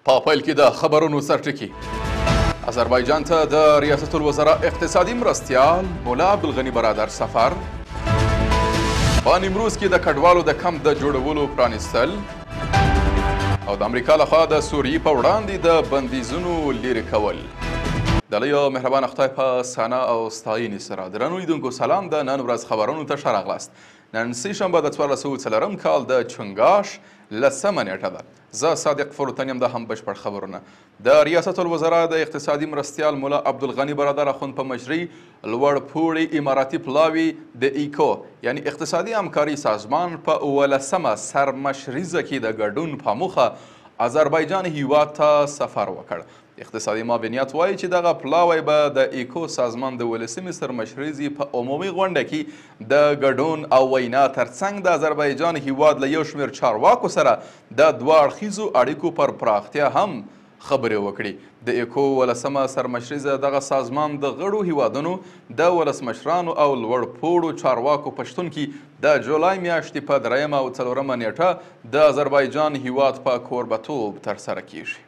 په پیل کې د خبرونو سرټکي. آذربایجان ته د ریاست الوزراء اقتصادي مرستیال مولا عبدالغني برادر سفر. په نیمروز کې د کډوالو د کمپ د جوړولو پرانیستل او د امریکا لخوا د سوریې په وړاندې د بندیزونو لرې کول. د لوی او مهربانه خدای په ثنا او ستاینې سره درنو لیدونکو سلام. د نن ورځ خبرونو ته ښه راغلاست. نن سه شنبه د 1404 کال د چنګاش 10مه نیټه ده. زه صادق فروتن یم. د هم بشپړ خبرونه. د ریاست الوزراء د اقتصادي مرستیال مولا عبدالغني برادر اخوند په مشرۍ لوړ پوړی اماراتي پلاوي د ایکو یعنی اقتصادي همکاري سازمان په 18مه سرمشریزه کې د ګډون په موخه آذربایجان هیواد ته سفر وکړ. اقتصادي معاونیت وایي چې دغه پلاوی به د ایکو سازمان د 18مې سرمشریزې په عمومي غونډه کې د ګډون او وینا ترڅنګ د آذربایجان هیواد له یو شمېر چارواکو سره د دوه اړخیزو اړیکو پر پراختیا هم خبرې وکړي. د ایکو 18مه سرمشریزه دغه سازمان د غړو هیوادونو د ولسمشرانو او لوړ پوړو چارواکو په شتون کې د جولای میاشتې په 3مه او 4مه نیټه د آذربایجان هیواد په کوربتوب ترسره کیږي.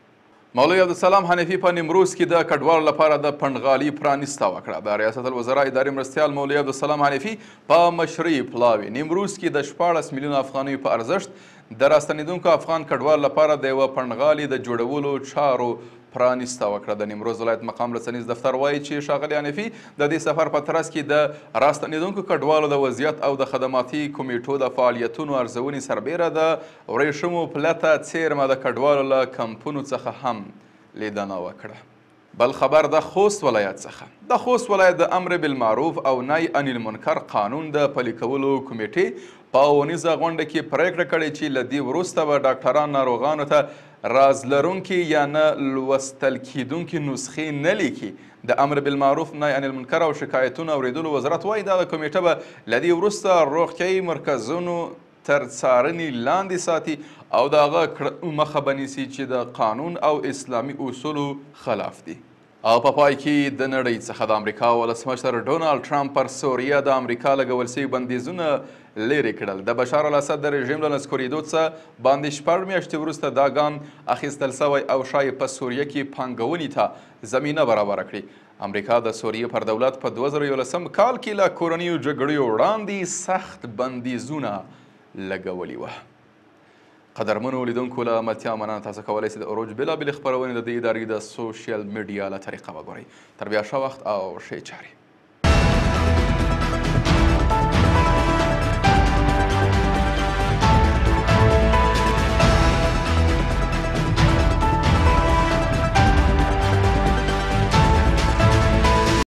مولوي عبدالسلام حنفي په نیمروز کې د کډوالو لپاره د پنډغالي پرانیسته وکړه. د ریاست الوزراء اداري مرستیال مولوي عبدالسلام حنفي په مشرۍ پلاوي نیمروز کې د 14 میلیونه افغانیو په ارزښت د راستنېدونکو افغان کډوالو لپاره د یوه پنډغالي د جوړولو چارو پرانیسته وکړه. د نیمروز ولایت مقام رسنیز دفتر وایي چې ښاغلي حنفي د دې سفر په ترڅ کې د راستنېدونکو کډوالو د وضعیت او د خدماتي کمیټو د فعالیتونو ارزونې سربیره د ورېښمو پلته څیرمه د کډوالو له کمپونو څخه هم لیدنه وکړه. بل خبر د خوست ولایت څخه. د خوست ولایت د امر بالمعروف او نهی عن المنکر قانون د پلي کولو کمیټې په اونیزه غونډه کې پریکړه کړې چې له دې وروسته به ډاکټران ناروغانو ته راز لرونکي یا نه لوستل کیدونکي نسخې نه لیکي. د امر بالمعروف نهی عن المنکر او شکایتونو اورېدلو وزارت وایي دغه کمیټه به له دې وروسته روغتیایي مرکزونو تر څارنې لاندې ساتي او د هغه مخه به نیسي چې د قانون او اسلامي اصولو خلاف دي. او په پای کې د نړۍ څخه د امریکا ولسمشر ډونالډ ټرمپ پر سوریه د امریکا لګول شوي بندیزونه لرې کړل. د بشار الاسد د رژیم له نسکورېدو څخه باندې 6 میاشتې وروسته دا ګام اخیستل سوی او ښایي په سوریه کې پانګونې ته زمینه برابره کړي. امریکا د سوریې پر دولت په 2011 کال کې له کورنیو جګړو وړاندې سخت بندیزونه لګولي وه. قدرمنو لیدونکو له ملتیا مننه. تاسو کولی شئ د عروج بېلابېلې خپرونې د دې ادارې د سوشل میډیا له طریقه وګورئ. تر بیا ښه وخت او ښې چارې.